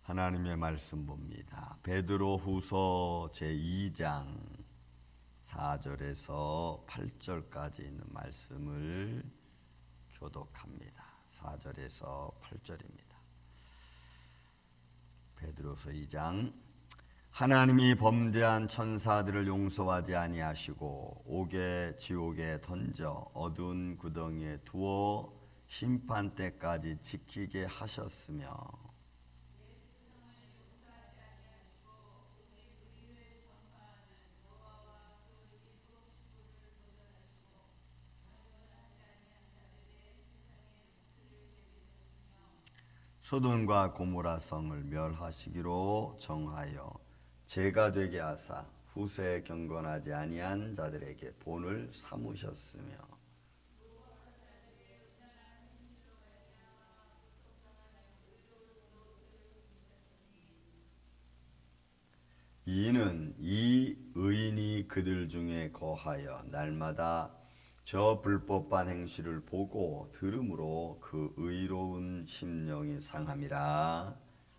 하나님의 말씀 봅니다. 베드로 후서 제2장 4절에서 8절까지 있는 말씀을 교독합니다. 4절에서 8절입니다. 베드로서 2장. 하나님이 범죄한 천사들을 용서하지 아니하시고 옥에 지옥에 던져 어두운 구덩이에 두어 심판 때까지 지키게 하셨으며 소돔과 고모라 성을 멸하시기로 정하여 죄가 되게 하사 후세에 경건하지 아니한 자들에게 본을 삼으셨으며 이는 이 의인이 그들 중에 거하여 날마다 저 불법한 행실을 보고 들음으로 그 의로운 심령이 상함이라.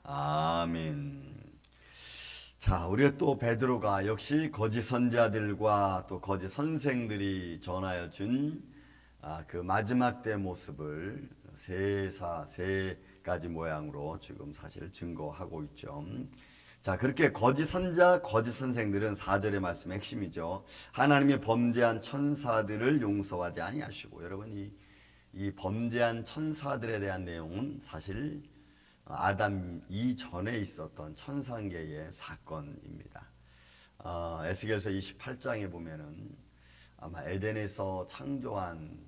아멘. 자, 우리가 또 베드로가 역시 거짓 선자들과 또 거짓 선생들이 전하여 준 그 마지막 때 모습을 세 가지 모양으로 지금 사실 증거하고 있죠. 자, 그렇게 거짓 선자, 거짓 선생들은 4절의 말씀의 핵심이죠. 하나님이 범죄한 천사들을 용서하지 아니하시고, 여러분 이 범죄한 천사들에 대한 내용은 사실 아담 이전에 있었던 천상계의 사건입니다. 에스겔서 28장에 보면은 아마 에덴에서 창조한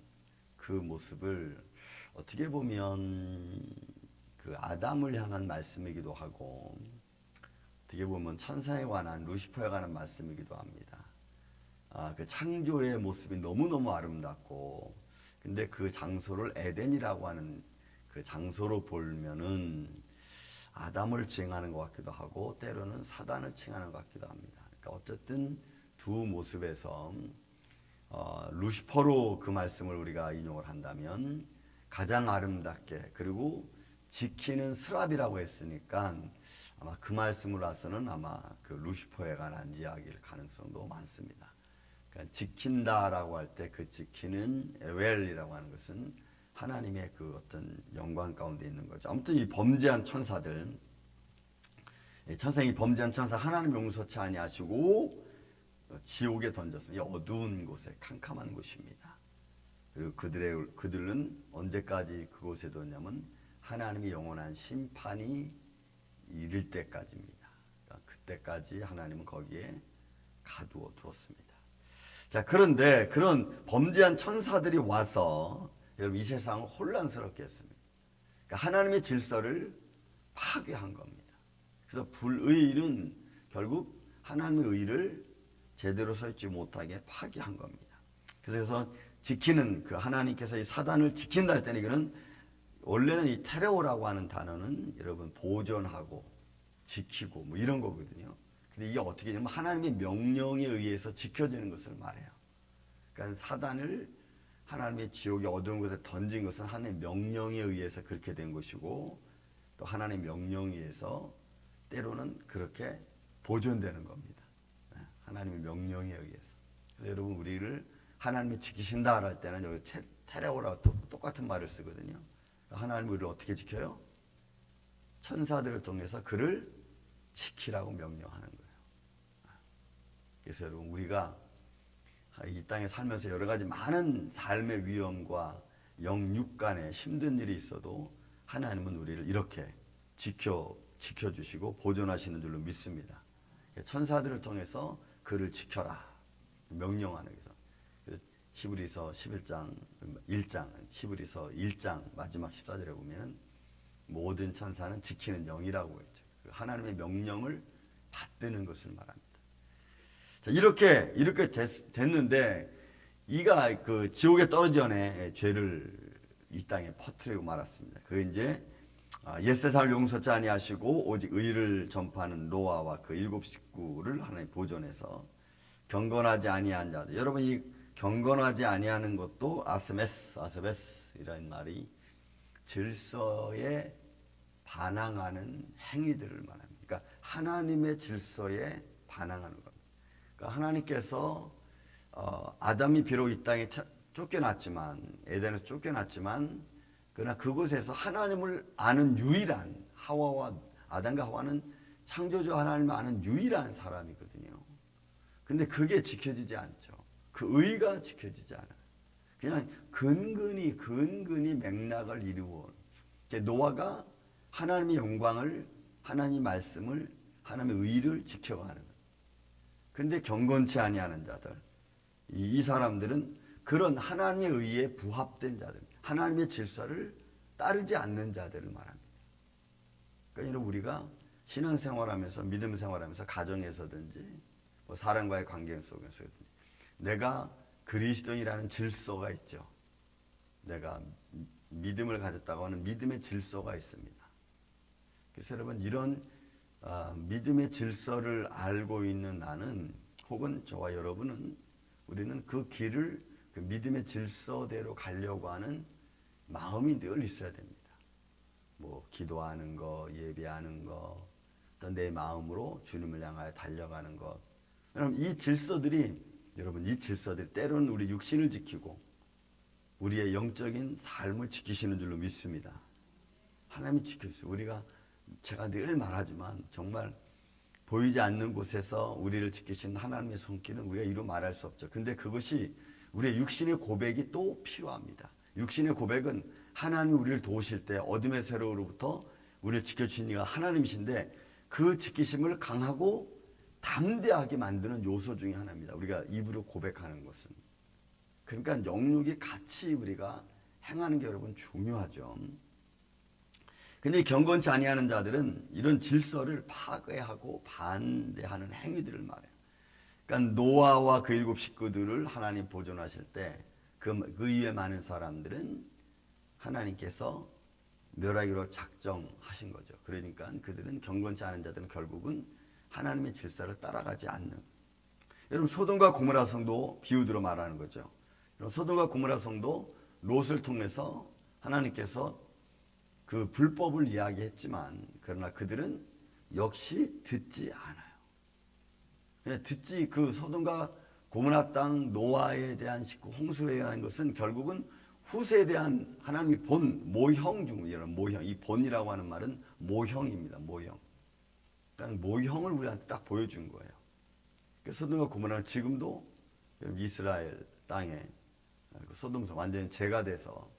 그 모습을 어떻게 보면 그 아담을 향한 말씀이기도 하고 어떻게 보면 천사에 관한 루시퍼에 관한 말씀이기도 합니다. 그 창조의 모습이 너무너무 아름답고 근데 그 장소를 에덴이라고 하는 그 장소로 보면은 아담을 칭하는 것 같기도 하고 때로는 사단을 칭하는 것 같기도 합니다. 그러니까 어쨌든 두 모습에서 루시퍼로 그 말씀을 우리가 인용을 한다면 가장 아름답게 그리고 지키는 스랍이라고 했으니까 아마 그 말씀을 와서는 아마 그 루시퍼에 관한 이야기일 가능성도 많습니다. 그러니까 지킨다라고 할 때 그 지키는 에웰이라고 하는 것은 하나님의 그 어떤 영광 가운데 있는 거죠. 아무튼 이 범죄한 천사들, 천생이 범죄한 천사 하나님 용서치 아니하시고 지옥에 던졌습니다. 어두운 곳에 캄캄한 곳입니다. 그리고 그들은 언제까지 그곳에 뒀냐면 하나님이 영원한 심판이 이를 때까지입니다. 그러니까 그때까지 하나님은 거기에 가두어 두었습니다. 자, 그런데 그런 범죄한 천사들이 와서 여러분 이 세상을 혼란스럽게 했습니다. 그러니까 하나님의 질서를 파괴한 겁니다. 그래서 불의는 결국 하나님의 의를 제대로 서있지 못하게 파괴한 겁니다. 그래서 지키는 그 하나님께서 이 사단을 지킨다 할 때는 이거는 원래는 이 테레오라고 하는 단어는 여러분 보존하고 지키고 뭐 이런 거거든요. 근데 이게 어떻게 되냐면 하나님의 명령에 의해서 지켜지는 것을 말해요. 그러니까 사단을 하나님의 지옥의 어두운 곳에 던진 것은 하나님의 명령에 의해서 그렇게 된 것이고 또 하나님의 명령에 의해서 때로는 그렇게 보존되는 겁니다. 하나님의 명령에 의해서. 그래서 여러분 우리를 하나님이 지키신다 할 때는 여기 테레오라고 똑같은 말을 쓰거든요. 하나님이 우리를 어떻게 지켜요? 천사들을 통해서 그를 지키라고 명령하는 거예요. 그래서 여러분 우리가 이 땅에 살면서 여러 가지 많은 삶의 위험과 영육 간에 힘든 일이 있어도 하나님은 우리를 이렇게 지켜주시고 보존하시는 줄로 믿습니다. 천사들을 통해서 그를 지켜라 명령하는 거죠. 히브리서 11장 1장 히브리서 1장 마지막 14절에 보면 모든 천사는 지키는 영이라고 했죠. 하나님의 명령을 받드는 것을 말합니다. 자, 이렇게 됐는데 이가 그 지옥에 떨어지기 전에 죄를 이 땅에 퍼뜨리고 말았습니다. 그게 이제 옛세상을 용서치 아니하시고 오직 의를 전파하는 노아와 그 7 식구를 하나님 보존해서 경건하지 아니한 자들. 여러분 이 경건하지 아니하는 것도 아스베스이라는 말이 질서의 반항하는 행위들을 말합니다. 그러니까 하나님의 질서에 반항하는 겁니다. 그러니까 하나님께서 아담이 비록 이 땅에 쫓겨났지만, 에덴에서 쫓겨났지만, 그러나 그곳에서 하나님을 아는 유일한 아담과 하와는 창조주 하나님을 아는 유일한 사람이거든요. 근데 그게 지켜지지 않죠. 그 의가 지켜지지 않아요. 그냥 근근히 맥락을 이루어 노아가 하나님의 영광을, 하나님의 말씀을, 하나님의 의를 지켜가는 거예요. 근데 경건치 아니하는 자들, 이 사람들은 그런 하나님의 의에 부합된 자들, 하나님의 질서를 따르지 않는 자들을 말합니다. 그러니까 우리가 신앙생활하면서, 믿음 생활하면서, 가정에서든지 뭐 사람과의 관계 속에서든지 내가 그리스도인이라는 질서가 있죠. 내가 믿음을 가졌다고 하는 믿음의 질서가 있습니다. 그래서 여러분, 이런 믿음의 질서를 알고 있는 나는, 혹은 저와 여러분은, 우리는 그 길을, 그 믿음의 질서대로 가려고 하는 마음이 늘 있어야 됩니다. 뭐 기도하는 거, 예배하는 거, 또 내 마음으로 주님을 향하여 달려가는 것. 여러분, 이 질서들이 때로는 우리 육신을 지키고 우리의 영적인 삶을 지키시는 줄로 믿습니다. 하나님이 지켜주세요. 제가 늘 말하지만 정말 보이지 않는 곳에서 우리를 지키신 하나님의 손길은 우리가 이루 말할 수 없죠. 근데 그것이 우리의 육신의 고백이 또 필요합니다. 육신의 고백은 하나님이 우리를 도우실 때 어둠의 세력으로부터 우리를 지켜주신 이가 하나님이신데, 그 지키심을 강하고 담대하게 만드는 요소 중에 하나입니다. 우리가 입으로 고백하는 것은. 그러니까 영육이 같이 우리가 행하는 게 여러분 중요하죠. 근데 경건치 아니하는 자들은 이런 질서를 파괴하고 반대하는 행위들을 말해요. 그러니까 노아와 그 7 식구들을 하나님 보존하실 때 그 이외 많은 사람들은 하나님께서 멸하기로 작정하신 거죠. 그러니까 그들은, 경건치 않은 자들은 결국은 하나님의 질서를 따라가지 않는. 여러분, 소돔과 고모라 성도 비유들어 말하는 거죠. 여러분, 소돔과 고모라 성도 롯을 통해서 하나님께서 그 불법을 이야기했지만, 그러나 그들은 역시 듣지 않아요. 그 소돔과 고모라 땅 노아에 대한 홍수에 대한 것은 결국은 후세에 대한 하나님의 모형 중이라는 모형. 이 본이라고 하는 말은 모형입니다. 모형. 그러니까 모형을 우리한테 딱 보여준 거예요. 소돔과 고모라는 지금도 이스라엘 땅에 소돔성 완전히 재가 돼서,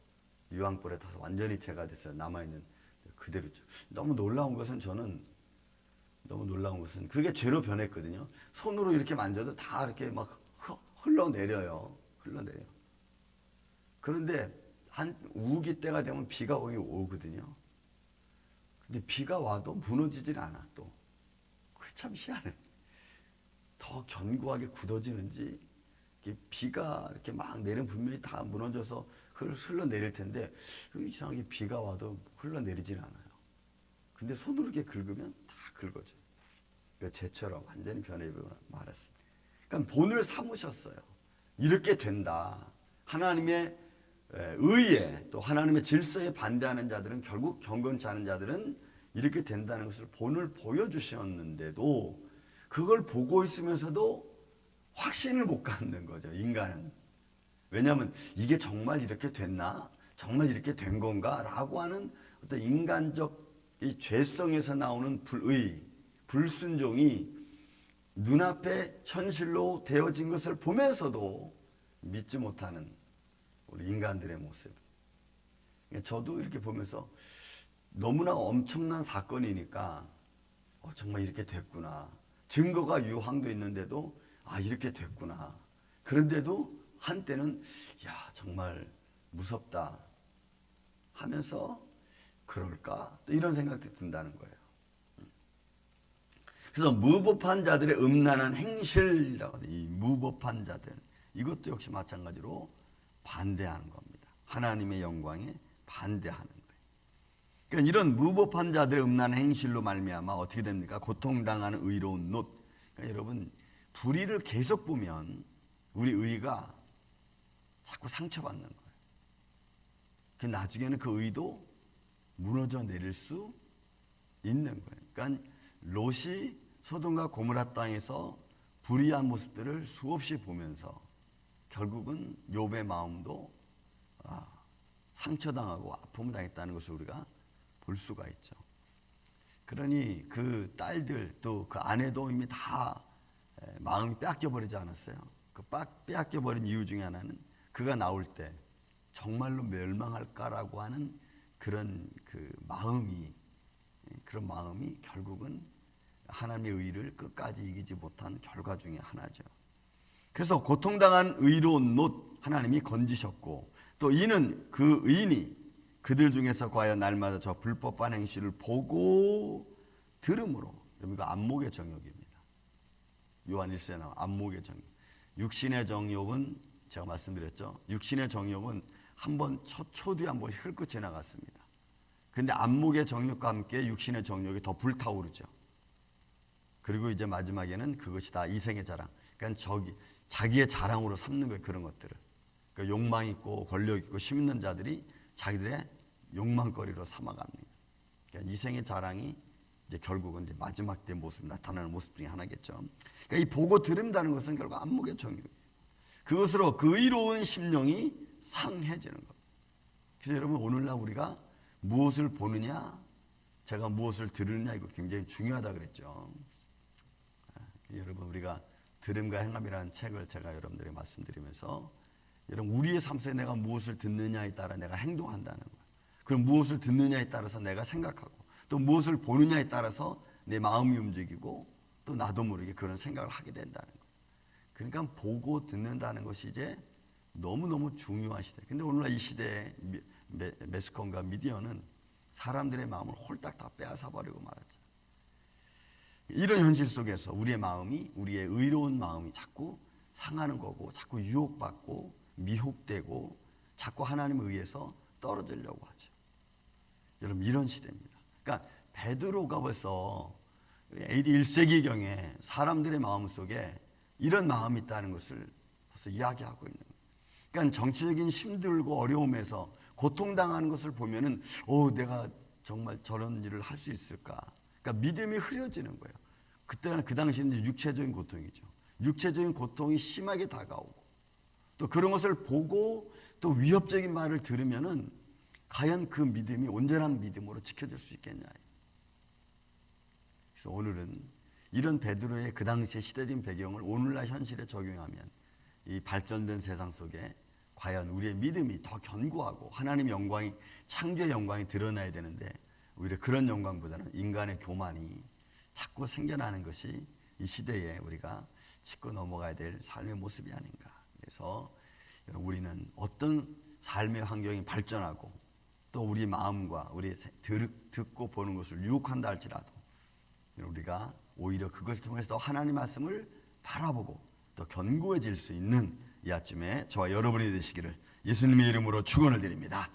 유황불에 타서 완전히 재가 돼서 남아있는 그대로죠. 너무 놀라운 것은 그게 죄로 변했거든요. 손으로 이렇게 만져도 다 이렇게 막 흘러내려요. 그런데 한 우기 때가 되면 비가 오거든요. 근데 비가 와도 무너지질 않아. 또 그게 참 희한해. 더 견고하게 굳어지는지, 비가 이렇게 막 내리면 분명히 다 무너져서 흘러내릴 텐데, 이상하게 비가 와도 흘러내리질 않아요. 근데 손으로 이렇게 긁으면 다 긁어져요. 그러니까 쟤처럼 완전히 변해버려 말았습니다. 그러니까 본을 삼으셨어요. 이렇게 된다. 하나님의 의에, 또 하나님의 질서에 반대하는 자들은, 결국 경건치 않은 자들은 이렇게 된다는 것을 본을 보여주셨는데도, 그걸 보고 있으면서도 확신을 못 갖는 거죠, 인간은. 왜냐하면 이게 정말 이렇게 됐나? 정말 이렇게 된 건가? 라고 하는 어떤 인간적 이 죄성에서 나오는 불순종이 눈앞에 현실로 되어진 것을 보면서도 믿지 못하는 우리 인간들의 모습. 저도 이렇게 보면서 너무나 엄청난 사건이니까 정말 이렇게 됐구나. 증거가 유황도 있는데도 이렇게 됐구나. 그런데도 한때는 정말 무섭다 하면서 그럴까? 또 이런 생각도 든다는 거예요. 그래서 무법한 자들의 음란한 행실이라고 해요. 이 무법한 자들, 이것도 역시 마찬가지로 반대하는 겁니다. 하나님의 영광에 반대하는 거예요. 그러니까 이런 무법한 자들의 음란한 행실로 말미암아 어떻게 됩니까? 고통당하는 의로운 놋. 그러니까 여러분, 불의를 계속 보면 우리 의가 자꾸 상처받는 거예요. 나중에는 그 의도 무너져 내릴 수 있는 거예요. 그러니까 롯이 소돔과 고모라 땅에서 불의한 모습들을 수없이 보면서 결국은 욥의 마음도 상처당하고 아픔을 당했다는 것을 우리가 볼 수가 있죠. 그러니 그 딸들 또 그 아내도 이미 다 마음이 빼앗겨버리지 않았어요. 그 빼앗겨버린 이유 중에 하나는 그가 나올 때 정말로 멸망할까라고 하는 그런 그런 마음이 결국은 하나님의 의를 끝까지 이기지 못한 결과 중에 하나죠. 그래서 고통당한 의로운 롯 하나님이 건지셨고, 또 이는 그 의인이 그들 중에서 과연 날마다 저 불법한 행실을 보고 들음으로, 여러분 이거 안목의 정욕입니다. 요한 1세에 나온 안목의 정욕. 육신의 정욕은 제가 말씀드렸죠. 육신의 정욕은 한번 초두에 한 번씩 훑고 지나갔습니다. 그런데 안목의 정욕과 함께 육신의 정욕이 더 불타오르죠. 그리고 이제 마지막에는 그것이 다 이생의 자랑. 그러니까 자기의 자랑으로 삼는 거예요. 그런 것들을. 그러니까 욕망 있고 권력 있고 힘 있는 자들이 자기들의 욕망거리로 삼아갑니다. 그러니까 이생의 자랑이 이제 결국은 이제 마지막 때 모습 나타나는 모습 중에 하나겠죠. 그러니까 이 보고 들은다는 것은 결국 안목의 정욕이에요. 그것으로 그 의로운 심령이 상해지는 것. 그래서 여러분 오늘날 우리가 무엇을 보느냐, 제가 무엇을 들으느냐 이거 굉장히 중요하다 그랬죠. 여러분 우리가 들음과 행함이라는 책을 제가 여러분들에게 말씀드리면서 여러분 우리의 삶 속에 내가 무엇을 듣느냐에 따라 내가 행동한다는 거예요. 그럼 무엇을 듣느냐에 따라서 내가 생각하고 또 무엇을 보느냐에 따라서 내 마음이 움직이고 또 나도 모르게 그런 생각을 하게 된다는 거예요. 그러니까 보고 듣는다는 것이 이제 너무너무 중요한 시대. 근데 오늘날 이 시대에 매스컴과 미디어는 사람들의 마음을 홀딱 다 빼앗아버리고 말았죠. 이런 현실 속에서 우리의 마음이, 우리의 의로운 마음이 자꾸 상하는 거고, 자꾸 유혹받고 미혹되고 자꾸 하나님에 의해서 떨어지려고 하죠. 여러분 이런 시대입니다. 그러니까 베드로가 벌써 AD 1세기경에 사람들의 마음 속에 이런 마음이 있다는 것을 벌써 이야기하고 있는 거예요. 그러니까 정치적인 힘들고 어려움에서 고통당하는 것을 보면은 내가 정말 저런 일을 할 수 있을까? 그러니까 믿음이 흐려지는 거예요. 그때는 그 당시에는 육체적인 고통이죠. 육체적인 고통이 심하게 다가오고 또 그런 것을 보고 또 위협적인 말을 들으면은 과연 그 믿음이 온전한 믿음으로 지켜질 수 있겠냐. 그래서 오늘은 이런 베드로의 그 당시의 시대적인 배경을 오늘날 현실에 적용하면 이 발전된 세상 속에 과연 우리의 믿음이 더 견고하고 하나님의 영광이, 창조의 영광이 드러나야 되는데 오히려 그런 영광보다는 인간의 교만이 자꾸 생겨나는 것이 이 시대에 우리가 짚고 넘어가야 될 삶의 모습이 아닌가. 그래서 우리는 어떤 삶의 환경이 발전하고 또 우리 마음과 우리 듣고 보는 것을 유혹한다 할지라도 우리가 오히려 그것을 통해서 하나님 말씀을 바라보고 또 견고해질 수 있는 이 아침에 저와 여러분이 되시기를 예수님의 이름으로 축원을 드립니다.